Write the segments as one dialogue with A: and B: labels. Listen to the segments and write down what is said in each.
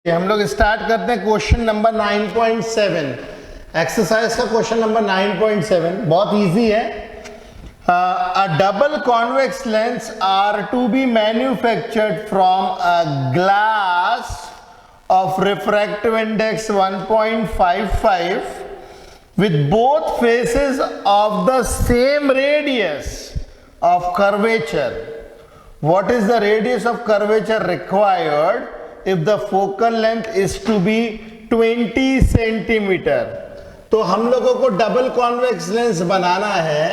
A: हम लोग स्टार्ट करते हैं क्वेश्चन नंबर 9.7। एक्सरसाइज का क्वेश्चन नंबर 9.7 बहुत इजी है। A double convex lens are to be manufactured from a glass of refractive index 1.55 with both faces of the same radius of curvature. What is the radius of curvature required if the focal length is to be 20 centimetre? तो हम लोगों को double convex lens बनाना है,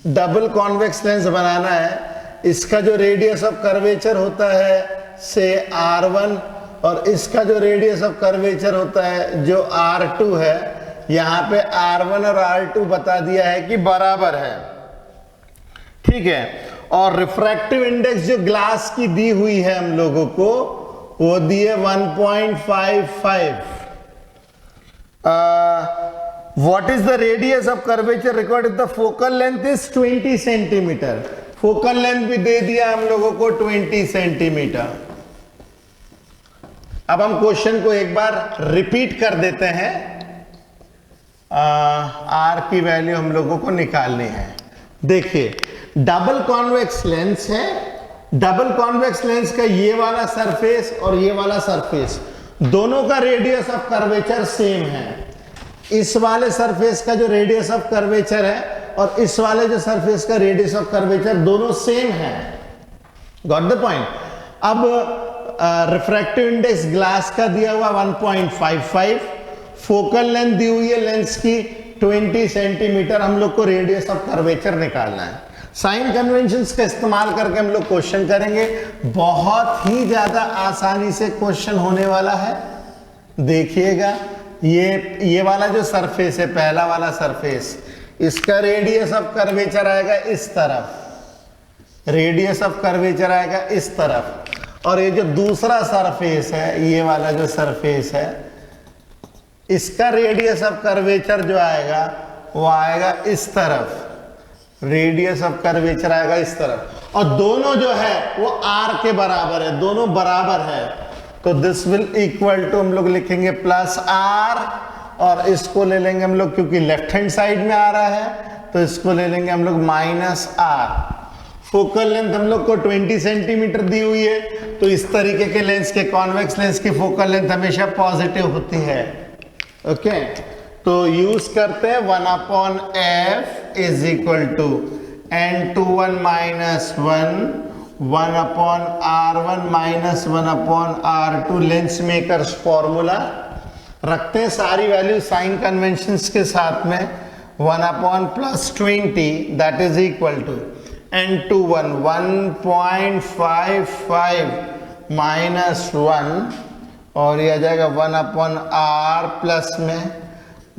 A: double convex lens बनाना है। इसका जो radius of curvature होता है से R1 और इसका जो रेडियस ऑफ कर्वेचर होता है जो R2 है, यहां पे R1 और R2 बता दिया है कि बराबर है, ठीक है। और रिफ्रैक्टिव इंडेक्स जो ग्लास की दी हुई है हम लोगों को वो दी है 1.55। What is the radius of curvature required if the focal length is 20 centimetre. Focal length भी दे दिया हम लोगों को 20 सेंटीमीटर। अब हम क्वेश्चन को एक बार रिपीट कर देते हैं। आर की वैल्यू हम लोगों को निकालनी है। देखिए डबल कॉन्वेक्स लेंस है, डबल कॉन्वेक्स लेंस का ये वाला सरफेस और ये वाला सरफेस दोनों का रेडियस ऑफ कर्वेचर सेम है। इस वाले सरफेस का जो रेडियस ऑफ कर्वेचर है और इस वाले जो सरफेस का रेडियस ऑफ कर्वेचर दोनों सेम है। Got the point. अब रिफ्रैक्टिव इंडेक्स ग्लास का दिया हुआ 1.55, फोकल लेंथ दी हुई है लेंस की 20 सेंटीमीटर। हम लोग को रेडियस ऑफ कर्वेचर निकालना है। साइन कन्वेंशंस का इस्तेमाल करके हम लोग क्वेश्चन करेंगे। बहुत ही ज्यादा आसानी से क्वेश्चन होने वाला है। देखिएगा ये वाला जो सरफेस है, पहला वाला सरफेस, इसका रेडियस ऑफ कर्वेचर आएगा इस तरफ, रेडियस ऑफ कर्वेचर आएगा इस तरफ। और ये जो दूसरा सरफेस है, ये वाला जो सरफेस है, इसका रेडियस ऑफ कर्वेचर जो आएगा वो आएगा इस तरफ, रेडियस ऑफ कर्वेचर आएगा इस तरफ। और दोनों जो है वो R के बराबर है, दोनों बराबर है। तो दिस विल इक्वल टू हम लोग लिखेंगे प्लस R, और इसको ले लेंगे हम लोग क्योंकि लेफ्ट हैंड साइड में आ रहा है तो इसको ले लेंगे हम लोग माइनस R। फोकल लेंथ हम लोग को 20 सेंटीमीटर दी हुई है, तो इस तरीके के लेंस के, कॉन्वेक्स लेंस की फोकल लेंथ हमेशा पॉजिटिव होती है। ओके, तो यूज करते हैं 1/f is equal to n21 minus 1/r1 minus 1/r2 lens makers formula. रखते हैं सारी वैल्यू साइन कन्वेंशंस के साथ में। 1/+20 that is equal to n21 1.55 minus 1, और ये आ जाएगा 1/r प्लस में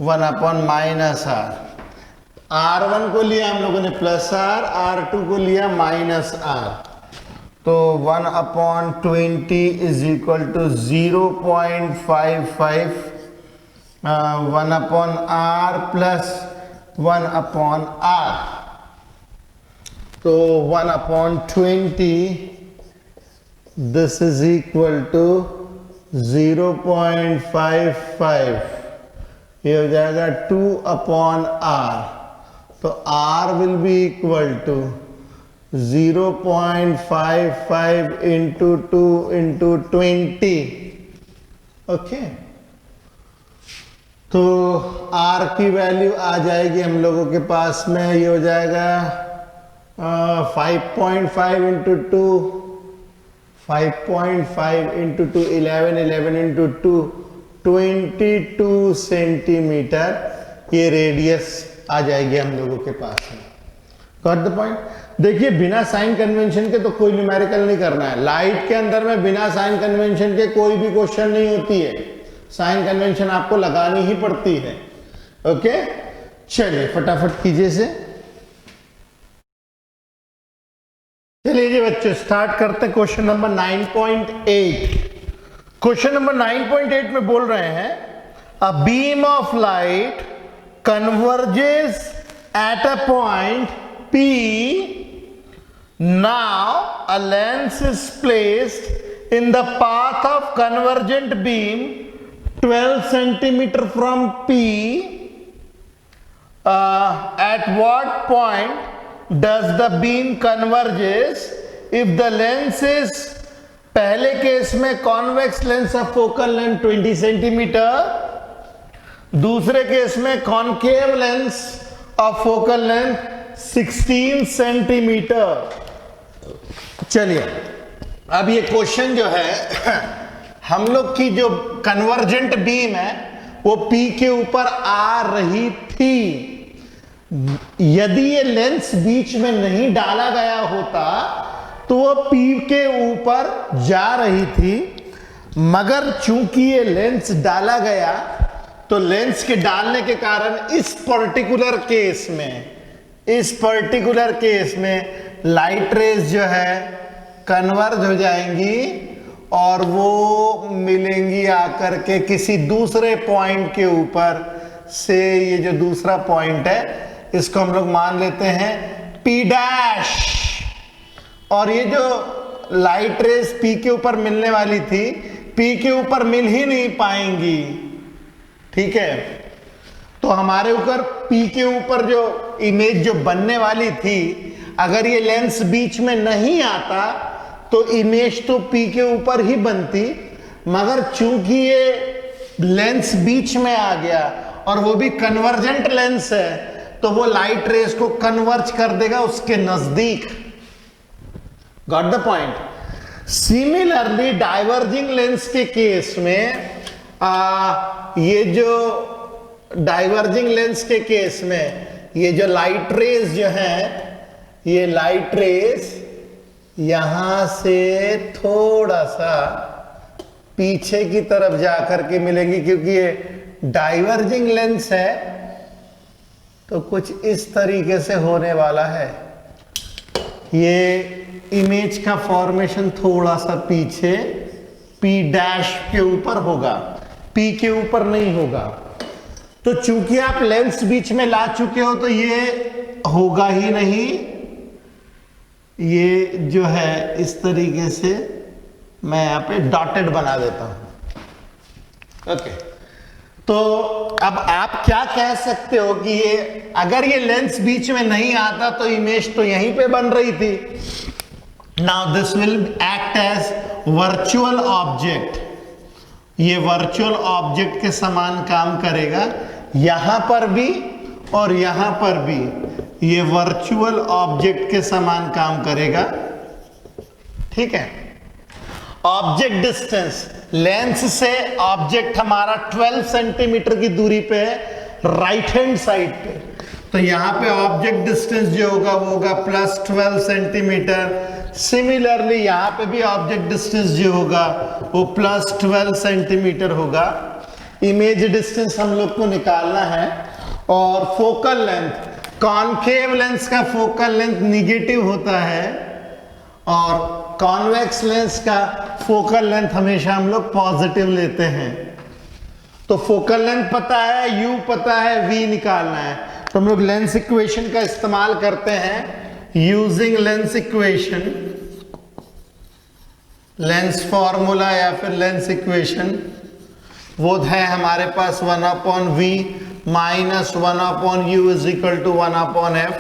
A: 1/-r। R1 को लिया हम लोगों ने प्लस R, R2 को लिया माइनस R। तो 1/20 is equal to 0.55 1/r plus 1/r। तो 1/20 दिस इज इक्वल टू 0.55, ये हो जाएगा 2/r। तो r will be equal to 0.55 into 2 into 20। Okay, तो r की वैल्यू आ जाएगी हम लोगों के पास में, ये हो जाएगा 5.5 इंटू 2, 5.5 इंटू 2 11 इंटू 2 22 सेंटीमीटर ये रेडियस आ जाएगी हम लोगों के पास में। Got the point. देखिए बिना साइन कन्वेंशन के तो कोई न्यूमेरिकल नहीं करना है। लाइट के अंदर में बिना साइन कन्वेंशन के कोई भी क्वेश्चन नहीं होती है। साइन कन्वेंशन आपको लगानी ही पड़ती है। ओके, चलिए फटाफट कीजिए से। चलिए जी बच्चों स्टार्ट करते हैं क्वेश्चन नंबर 9.8। क्वेश्चन नंबर 9.8 में बोल रहे हैं a beam of light converges at a point P Now a lens is placed in the path of convergent beam 12 centimeter from P, at what point does the beam converges if the lens is, पहले case में convex lens of focal length 20 centimetre, दूसरे case में concave lens of focal length 16 centimetre. चलिए अब ये question जो है, हम लोग की जो कन्वर्जेंट बीम है वो P के ऊपर आ रही थी। यदि ये लेंस बीच में नहीं डाला गया होता तो वो P के ऊपर जा रही थी, मगर चूंकि ये लेंस डाला गया तो लेंस के डालने के कारण इस पर्टिकुलर केस में लाइट रेज जो है कन्वर्ज हो जाएंगी और वो मिलेंगी आकर के किसी दूसरे पॉइंट के ऊपर से। ये जो दूसरा पॉइंट है इसको हम लोग मान लेते हैं P डैश, और ये जो लाइट रेज P के ऊपर मिलने वाली थी P के ऊपर मिल ही नहीं पाएंगी, ठीक है। तो हमारे ऊपर P के ऊपर जो इमेज जो बनने वाली थी, अगर ये लेंस बीच में नहीं आता तो इमेज तो P के ऊपर ही बनती, मगर चूंकि ये लेंस बीच में आ गया और वो भी कन्वर्जेंट लेंस है तो वो लाइट रेज को कन्वर्ज कर देगा उसके नजदीक। Got the point. Similarly diverging lens के केस में ये जो डाइवर्जिंग लेंस के केस में ये जो लाइट रेज जो है, ये लाइट रेज यहां से थोड़ा सा पीछे की तरफ जाकर के मिलेंगी, क्योंकि ये डाइवर्जिंग लेंस है तो कुछ इस तरीके से होने वाला है। ये इमेज का फॉर्मेशन थोड़ा सा पीछे P डैश के ऊपर होगा, P के ऊपर नहीं होगा। तो चूंकि आप लेंस बीच में ला चुके हो तो ये होगा ही नहीं, ये जो है इस तरीके से मैं यहां पे डॉटेड बना देता हूं। ओके, तो अब आप क्या कह सकते हो कि ये अगर ये लेंस बीच में नहीं आता तो इमेज तो यहीं पे बन रही थी। Now this will act as virtual object, ये वर्चुअल ऑब्जेक्ट के समान काम करेगा, यहां पर भी और यहां पर भी ये वर्चुअल ऑब्जेक्ट के समान काम करेगा, ठीक है। ऑब्जेक्ट डिस्टेंस, लेंस से ऑब्जेक्ट हमारा 12 सेंटीमीटर की दूरी पे है राइट हैंड साइड पे, तो यहां पे ऑब्जेक्ट डिस्टेंस जो होगा वो होगा +12 सेंटीमीटर। सिमिलरली यहां पे भी ऑब्जेक्ट डिस्टेंस जो होगा वो +12 सेंटीमीटर होगा। इमेज डिस्टेंस हम लोग को निकालना है, और फोकल लेंथ, कॉनकेव लेंस का फोकल लेंथ निगेटिव होता है और कॉन्वेक्स लेंस का फोकल लेंथ हमेशा हम लोग पॉजिटिव लेते हैं। तो फोकल लेंथ पता है, U पता है, V निकालना है, तो हम लोग लेंस इक्वेशन का इस्तेमाल करते हैं। Using lens equation, lens formula या फिर लेंस इक्वेशन वो है हमारे पास 1/V minus 1/U is equal to 1/F।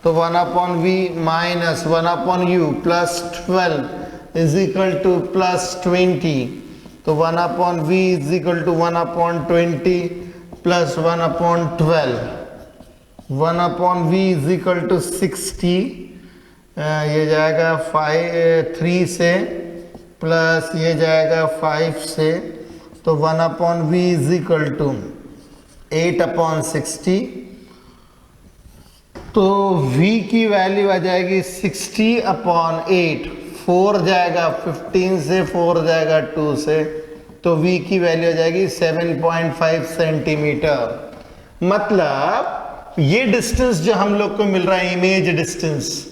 A: तो 1/V minus 1/U plus 12 is equal to +20। तो 1/V is equal to 1/20 plus 1/12। 1/V is equal to 60, ये जाएगा 3 से, प्लस ये जाएगा 5 से, तो 1/V इज इक्वल टू 8/60। तो V की वैल्यू आ जाएगी 60/8, 4 जाएगा 15 से, 4 जाएगा 2 से, तो V की वैल्यू आ जाएगी 7.5 सेंटीमीटर। मतलब ये डिस्टेंस जो हम लोग को मिल रहा है, इमेज डिस्टेंस,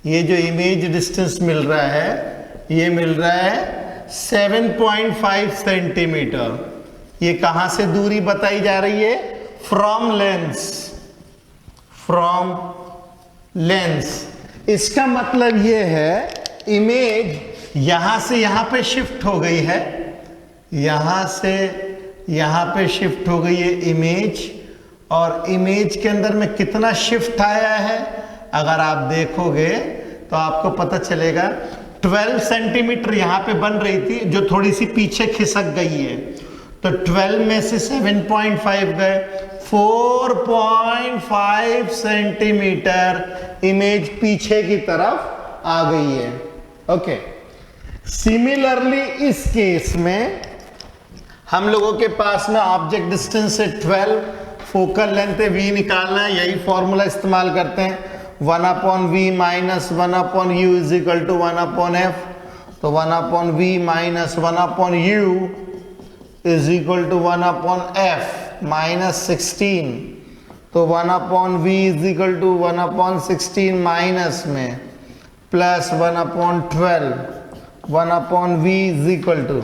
A: ये जो इमेज डिस्टेंस मिल रहा है ये मिल रहा है 7.5 सेंटीमीटर। ये कहां से दूरी बताई जा रही है? From lens, from lens. इसका मतलब ये है इमेज यहां से यहां पे शिफ्ट हो गई है, यहां से यहां पे शिफ्ट हो गई है इमेज, और इमेज के अंदर में कितना शिफ्ट आया है अगर आप देखोगे तो आपको पता चलेगा 12 सेंटीमीटर यहां पे बन रही थी जो थोड़ी सी पीछे खिसक गई है, तो 12 में से 7.5 गए, 4.5 सेंटीमीटर इमेज पीछे की तरफ आ गई है। ओके, सिमिलरली इस केस में हम लोगों के पास में ऑब्जेक्ट डिस्टेंस है 12, फोकल लेंथ है v निकालना है, यही फॉर्मूला इस्तेमाल करते हैं 1/v minus 1/u is equal to 1/f, तो 1/v minus 1/u is equal to 1/f minus 16, तो 1/v is equal to 1/16 minus में plus 1/12, 1/v is equal to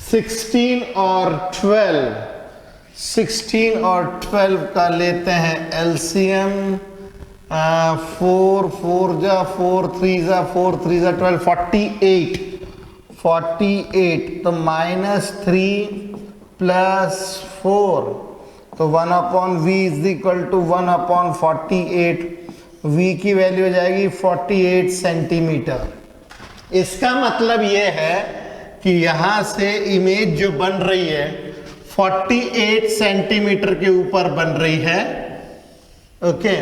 A: 16 और 12, 16 और 12 का लेते हैं एलसीएम, 4 4 जा 4 3 जा 4 3 जा 12, 48, 48, तो -3 प्लस 4, तो 1/v is equal to 1/48, v की वैल्यू हो जाएगी 48 सेंटीमीटर। इसका मतलब यह है कि यहां से इमेज जो बन रही है 48 सेंटीमीटर के ऊपर बन रही है। ओके,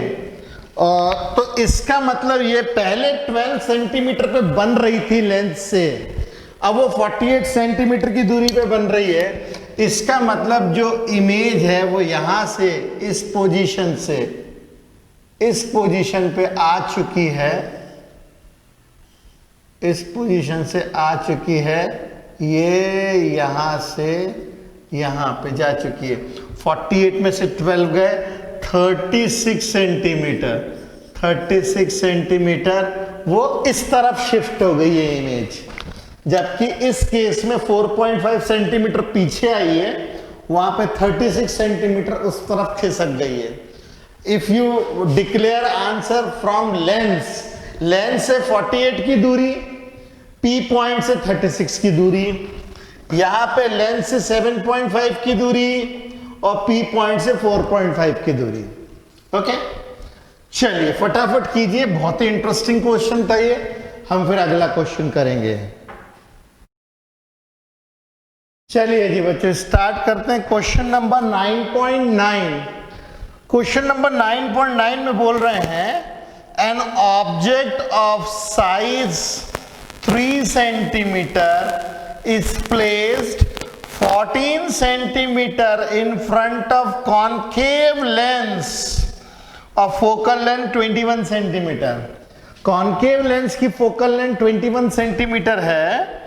A: तो इसका मतलब ये पहले 12 सेंटीमीटर पे बन रही थी लेंथ से, अब वो 48 सेंटीमीटर की दूरी पे बन रही है। इसका मतलब जो इमेज है वो यहां से इस पोजीशन से इस पोजीशन पे आ चुकी है, इस पोजीशन से आ चुकी है, ये यहां से यहां पे जा चुकी है। 48 में से 12 गए, 36 सेंटीमीटर, 36 सेंटीमीटर वो इस तरफ शिफ्ट हो गई है इमेज, जबकि इस केस में 4.5 सेंटीमीटर पीछे आई है, वहां पे 36 सेंटीमीटर उस तरफ खिसक गई है। If you declare answer from lens, lens से 48 की दूरी, P पॉइंट से 36 की दूरी, यहां पे लेंस से 7.5 की दूरी और P पॉइंट से 4.5 की दूरी। ओके, चलिए फटाफट कीजिए, बहुत ही इंटरेस्टिंग क्वेश्चन था ये। हम फिर अगला क्वेश्चन करेंगे। चलिए जी बच्चों स्टार्ट करते हैं क्वेश्चन नंबर 9.9। क्वेश्चन नंबर 9.9 में बोल रहे हैं an object of size 3 centimetre is placed 14 centimetre in front of concave lens of focal length 21 centimetre. Concave lens की फोकल लेंथ 21 सेंटीमीटर है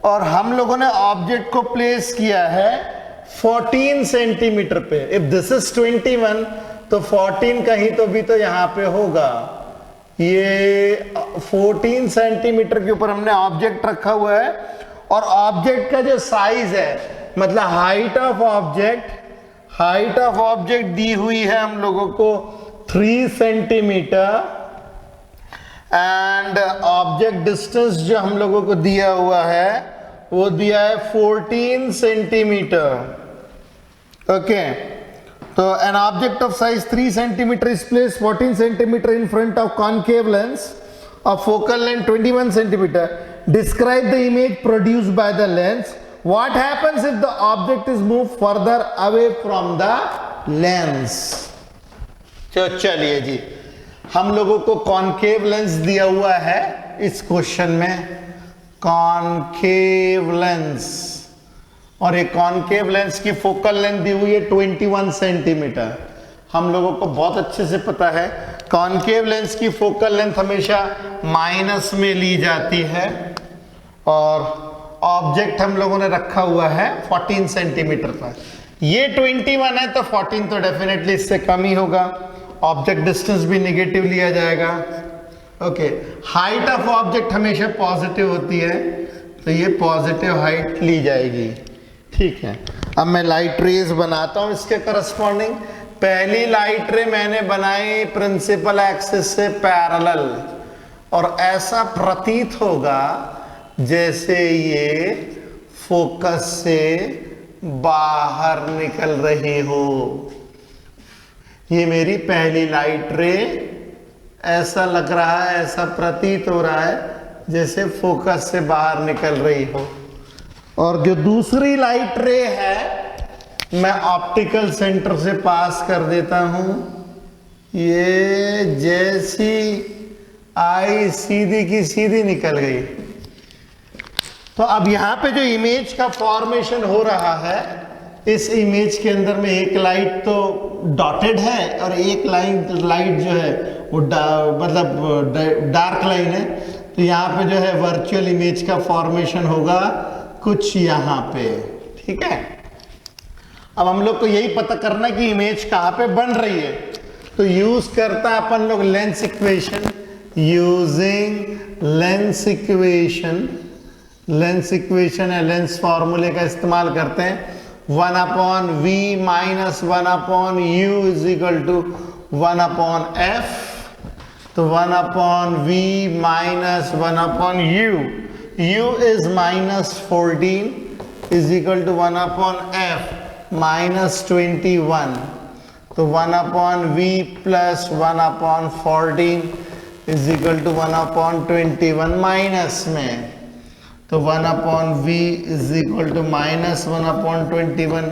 A: और हम लोगों ने ऑब्जेक्ट को प्लेस किया है 14 सेंटीमीटर पे। इफ दिस इज 21 तो 14 कहीं तो भी तो यहां पे होगा। ये 14 सेंटीमीटर के ऊपर हमने ऑब्जेक्ट रखा हुआ है और ऑब्जेक्ट का जो साइज है मतलब height of object, height of object दी हुई है हम लोगों को 3 सेंटीमीटर एंड ऑब्जेक्ट डिस्टेंस जो हम लोगों को दिया हुआ है वो दिया है 14 सेंटीमीटर। ओके, तो an object of size 3 centimetre is placed 14 centimetre in front of concave lens of focal length 21 centimetre. Describe the image produced by the lens. What happens if the object is move further away from the lens. तो चलिए जी, हम लोगों को concave lens दिया हुआ है इस question में, कॉन्केव लेंस, और एक कॉन्केव लेंस की फोकल लेंथ दी हुई है 21 सेंटीमीटर। हम लोगों को बहुत अच्छे से पता है कॉन्केव लेंस की फोकल लेंथ हमेशा माइनस में ली जाती है और ऑब्जेक्ट हम लोगों ने रखा हुआ है 14 सेंटीमीटर पर। ये 21 है तो 14 तो डेफिनेटली इससे कम ही होगा। ऑब्जेक्ट डिस्टेंस भी नेगेटिव लिया जाएगा। ओके, हाइट ऑफ ऑब्जेक्ट हमेशा पॉजिटिव होती है तो ये पॉजिटिव हाइट ली जाएगी। ठीक है, अब मैं लाइट रेज बनाता हूं इसके करस्पॉन्डिंग। पहली लाइट रे मैंने बनाई प्रिंसिपल एक्सिस से पैरेलल और ऐसा प्रतीत होगा जैसे ये फोकस से बाहर निकल रही हो। ये मेरी पहली लाइट रे, ऐसा लग रहा है, ऐसा प्रतीत हो रहा है जैसे फोकस से बाहर निकल रही हो। और जो दूसरी लाइट रे है मैं ऑप्टिकल सेंटर से पास कर देता हूं। ये जैसी आई सीधी की सीधी निकल गई। तो अब यहां पे जो इमेज का फॉर्मेशन हो रहा है, इस इमेज के अंदर में एक लाइट तो डॉटेड है और एक लाइट जो है वो मतलब डार्क लाइन है। तो यहाँ पे जो है वर्चुअल इमेज का फॉर्मेशन होगा कुछ यहाँ पे, ठीक है। अब हम लोग को यही पता करना कि इमेज कहाँ पे बन रही है, तो यूज करता है अपन लोग lens equation. Using lens equation, lens equation या लेंस फॉर्मूले का इस्तेमाल करते हैं। 1/v minus 1/u is equal to 1/f। तो 1/v minus 1/u, u is minus 14 is equal to 1/f minus 21। तो 1/v plus 1/14 is equal to 1/21 minus में। तो 1/v is equal to minus 1/21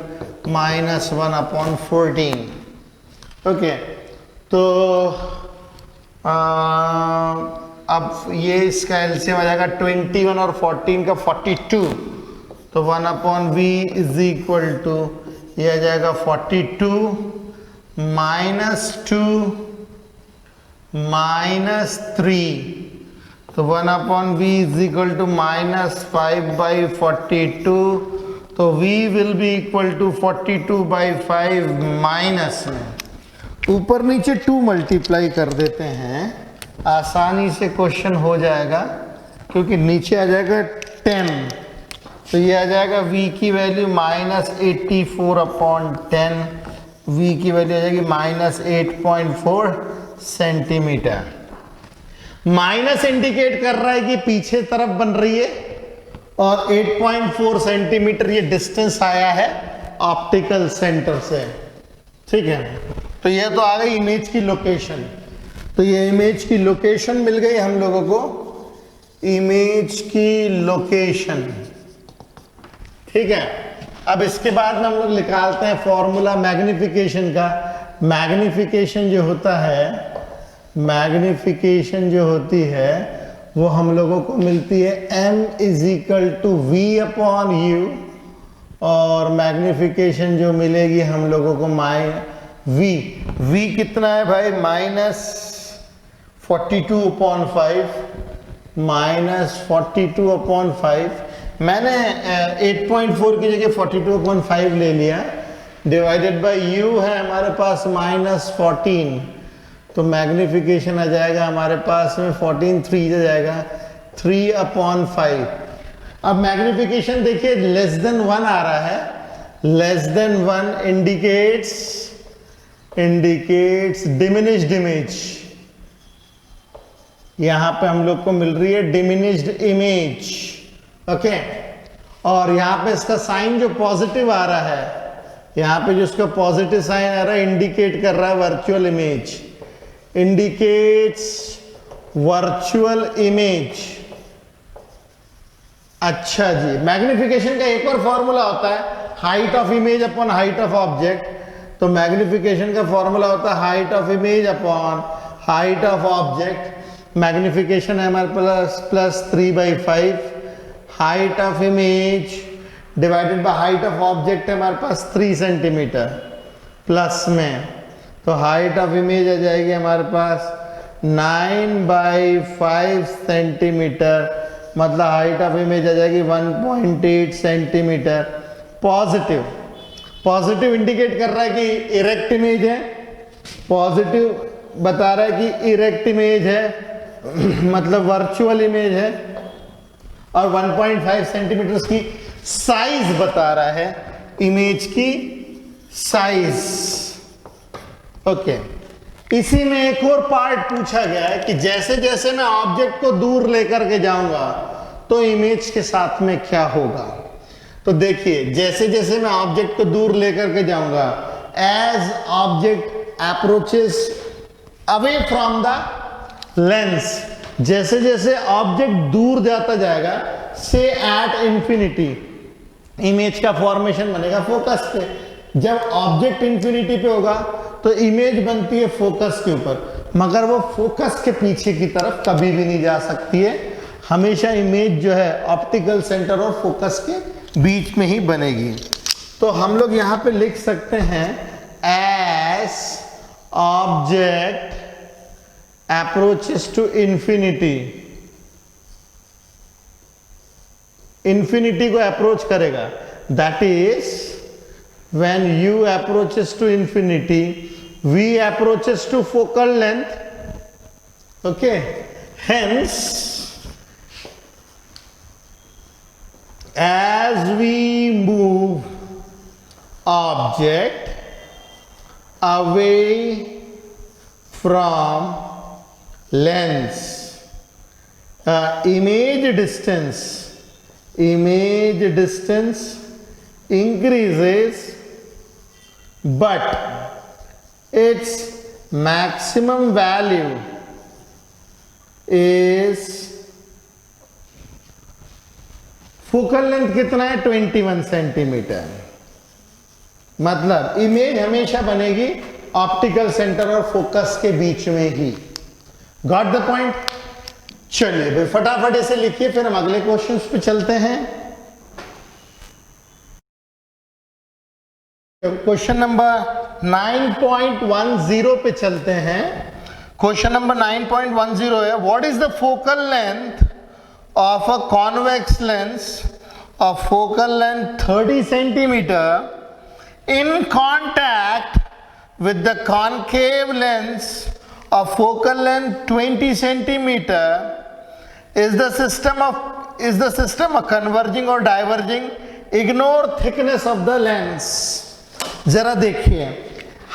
A: minus 1/14। Okay, तो अब ये इसका LCM आ जाएगा 21 और 14 का 42। तो 1/v is equal to ये आ जाएगा 42 minus 2 minus 3। तो 1/v is equal to minus 5/42। तो v will be equal to 42/5 minus में ऊपर नीचे 2 मल्टीप्लाई कर देते हैं, आसानी से क्वेश्चन हो जाएगा क्योंकि नीचे आ जाएगा 10। तो ये आ जाएगा v की वैल्यू माइनस 84/10, v की वैल्यू आ जाएगी माइनस 8.4 सेंटीमीटर। माइनस इंडिकेट कर रहा है कि पीछे तरफ बन रही है और 8.4 सेंटीमीटर ये डिस्टेंस आया है ऑप्टिकल सेंटर से, ठीक है। तो ये तो आ गई इमेज की लोकेशन। तो ये इमेज की लोकेशन मिल गई हम लोगों को, इमेज की लोकेशन, ठीक है। अब इसके बाद में हम लोग निकालते हैं फॉर्मूला मैग्निफिकेशन का। मैग्निफिकेशन जो होता है, मैग्निफिकेशन जो होती है वो हम लोगों को मिलती है m is equal to v/u, और मैग्निफिकेशन जो मिलेगी हम लोगों को v कितना है भाई, माइनस 42/5, माइनस 42/5। मैंने 8.4 की जगह 42/5 ले लिया, डिवाइडेड बाय u है हमारे पास माइनस 14। तो मैग्निफिकेशन आ जाएगा हमारे पास में 14, 3 आ जाएगा 3/5। अब मैग्निफिकेशन देखिए लेस देन 1 आ रहा है, less than 1 indicates diminished image. यहां पे हम लोग को मिल रही है डिमिनिश्ड इमेज, ओके। और यहां पे इसका साइन जो पॉजिटिव आ रहा है, यहां पे जो इसका पॉजिटिव साइन आ रहा है इंडिकेट कर रहा है virtual image, indicates virtual image. अच्छा जी, मैग्निफिकेशन का एक और फॉर्मूला होता है height of image upon height of object. तो मैग्निफिकेशन का फॉर्मूला होता है height of image upon height of object. Magnification है हमारे पास plus 3/5, height of image divided by height of object है हमारे पास 3 सेंटीमीटर प्लस में। तो हाइट ऑफ इमेज आ जाएगी हमारे पास 9/5 सेंटीमीटर, मतलब हाइट ऑफ इमेज आ जाएगी 1.8 सेंटीमीटर। पॉजिटिव इंडिकेट कर रहा है कि इरेक्ट इमेज है, पॉजिटिव बता रहा है कि इरेक्ट इमेज है मतलब वर्चुअल इमेज है, और 1.5 सेंटीमीटर की साइज बता रहा है, इमेज की साइज, ओके। इसी में एक और पार्ट पूछा गया है कि जैसे जैसे मैं ऑब्जेक्ट को दूर लेकर के जाऊंगा तो इमेज के साथ में क्या होगा। तो देखिए, जैसे जैसे मैं ऑब्जेक्ट को दूर लेकर के जाऊंगा, as object approaches away from the lens, जैसे जैसे ऑब्जेक्ट दूर जाता जाएगा, से एट इंफिनिटी, इमेज का फॉर्मेशन बनेगा फोकस पे। जब ऑब्जेक्ट इंफिनिटी पे होगा तो इमेज बनती है फोकस के ऊपर, मगर वो फोकस के पीछे की तरफ कभी भी नहीं जा सकती है। हमेशा इमेज जो है ऑप्टिकल सेंटर और फोकस के बीच में ही बनेगी। तो हम लोग यहां पे लिख सकते हैं, as object approaches to infinity, infinity को अप्रोच करेगा, that is when u approaches to infinity, v approaches to focal length. Okay, hence as we move object away from lens, image distance increases, but its maximum value is, focal length कितना है 21 centimetre, मतलब image हमेशा बनेगी optical centre और focus के बीच में ही। Got the point? चलिए भाई फटाफट इसे लिखिए, फिर हम अगले क्वेश्चंस पे चलते हैं। क्वेश्चन नंबर 9.10 पे चलते हैं। क्वेश्चन नंबर 9.10 है, what is the focal length of a convex lens of focal length 30 centimetre in contact with the concave lens of focal length 20 centimetre, is the system a converging or diverging, ignore thickness of the lens. जरा देखिए,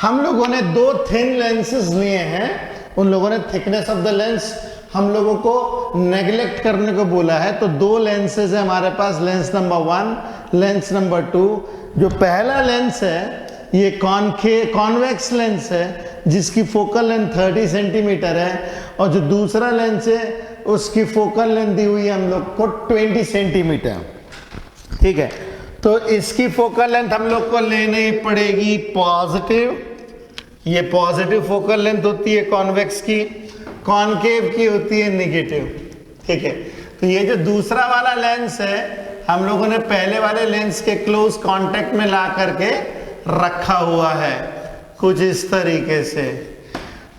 A: हम लोगों ने दो thin lenses लिए हैं, उन लोगों ने थिकनेस ऑफ द लेंस हम लोगों को नेग्लेक्ट करने को बोला है। तो दो लेंसेज है हमारे पास, लेंस नंबर 1, लेंस नंबर 2। जो पहला लेंस है ये कॉन्वेक्स लेंस है जिसकी फोकल लेंथ 30 सेंटीमीटर है, और जो दूसरा लेंस है उसकी फोकल लेंथ दी हुई है हम लोग को 20 सेंटीमीटर। ठीक है, तो इसकी फोकल लेंथ हम लोग को लेनी पड़ेगी पॉजिटिव, ये पॉजिटिव फोकल लेंथ होती है कॉन्वेक्स की, कॉनकेव की होती है नेगेटिव। ठीक है, तो ये जो दूसरा वाला लेंस है हम लोगों ने पहले वाले लेंस के क्लोज कांटेक्ट में ला करके रखा हुआ है कुछ इस तरीके से।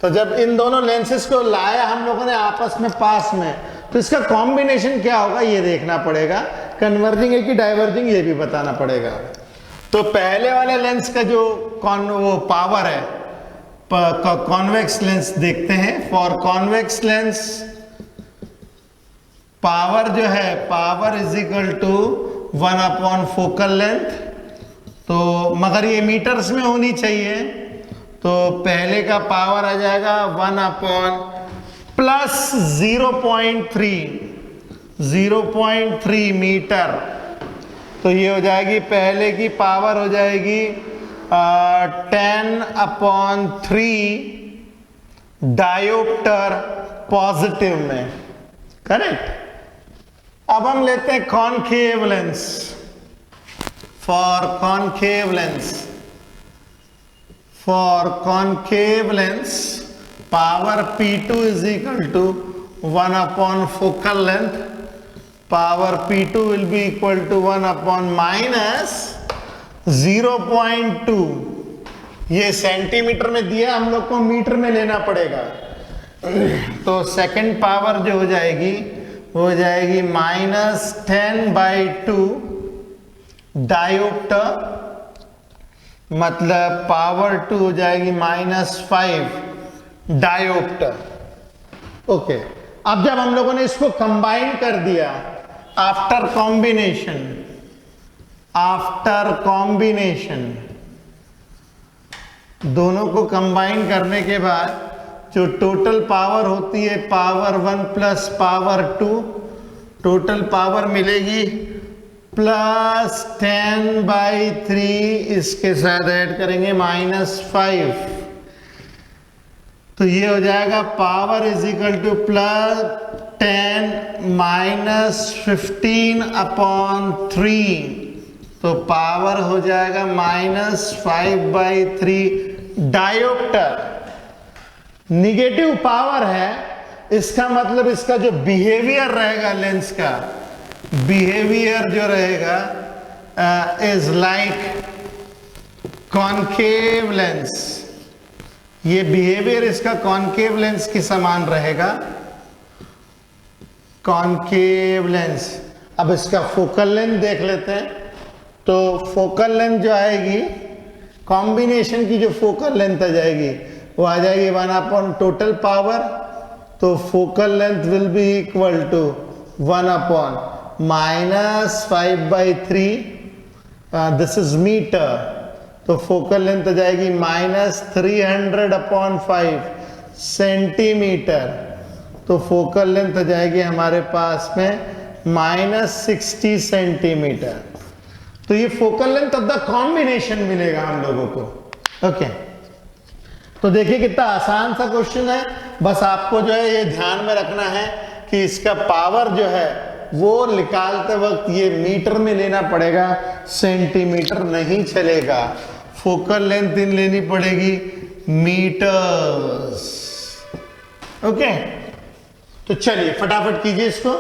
A: तो जब इन दोनों लेंसेज को लाया हम लोगों ने आपस में पास में, तो इसका कॉम्बिनेशन क्या होगा ये देखना पड़ेगा, कन्वर्जिंग है कि डाइवर्जिंग ये भी बताना पड़ेगा। तो पहले वाले लेंस का जो वो पावर है, कॉन्वेक्स लेंस देखते हैं। फॉर कॉन्वेक्स लेंस पावर जो है, power is equal to 1 focal length, तो मगर ये मीटर्स में होनी चाहिए, तो पहले का पावर आ जाएगा 1 प्लस 0.3 मीटर। तो ये हो जाएगी, पहले की पावर हो जाएगी 10/3 डायोप्टर पॉजिटिव में, करेक्ट। अब हम लेते हैं concave lens. For concave lens power P2 is equal to 1 focal length, power P2 will be equal to 1 minus 0.2। ये सेंटीमीटर में दिया, हम लोग को मीटर में लेना पड़ेगा। तो सेकंड पावर जो हो जाएगी वो हो जाएगी -10/2 डायोप्टर, मतलब पावर 2 हो जाएगी -5 डायोप्टर। ओके, अब जब हम लोगों ने इसको कंबाइन कर दिया, आफ्टर कॉम्बिनेशन दोनों को कंबाइन करने के बाद जो टोटल पावर होती है power 1 plus power 2, total power मिलेगी प्लस 10/3, इसके साथ ऐड करेंगे -5, तो ये हो जाएगा power is equal two plus 10 minus 15/3, तो पावर हो जाएगा -5/3 डायोप्टर। निगेटिव पावर है, इसका मतलब इसका जो बिहेवियर रहेगा लेंस का, बिहेवियर जो रहेगा इज लाइक कॉनकेव लेंस, ये बिहेवियर इसका कॉनकेव लेंस के समान रहेगा, कॉनकेव लेंस। अब इसका फोकल लेंथ देख लेते हैं, तो फोकल लेंथ जो आएगी, कॉम्बिनेशन की जो फोकल लेंथ आ जाएगी वो आ जाएगी 1 टोटल पावर, तो focal length will be equal to 1 -5/3, this is metre, तो फोकल लेंथ आ जाएगी -300/5 सेंटीमीटर, तो फोकल लेंथ आ जाएगी हमारे पास में -60 सेंटीमीटर। तो ये focal length of the combination मिलेगा हम लोगों को। ओके, तो देखिए कितना आसान सा क्वेश्चन है, बस आपको जो है ये ध्यान में रखना है कि इसका पावर जो है वो निकालते वक्त ये मीटर में लेना पड़ेगा, सेंटीमीटर नहीं चलेगा, फोकल लेंथ इन लेनी पड़ेगी मीटर्स। ओके, तो चलिए फटाफट कीजिए इसको।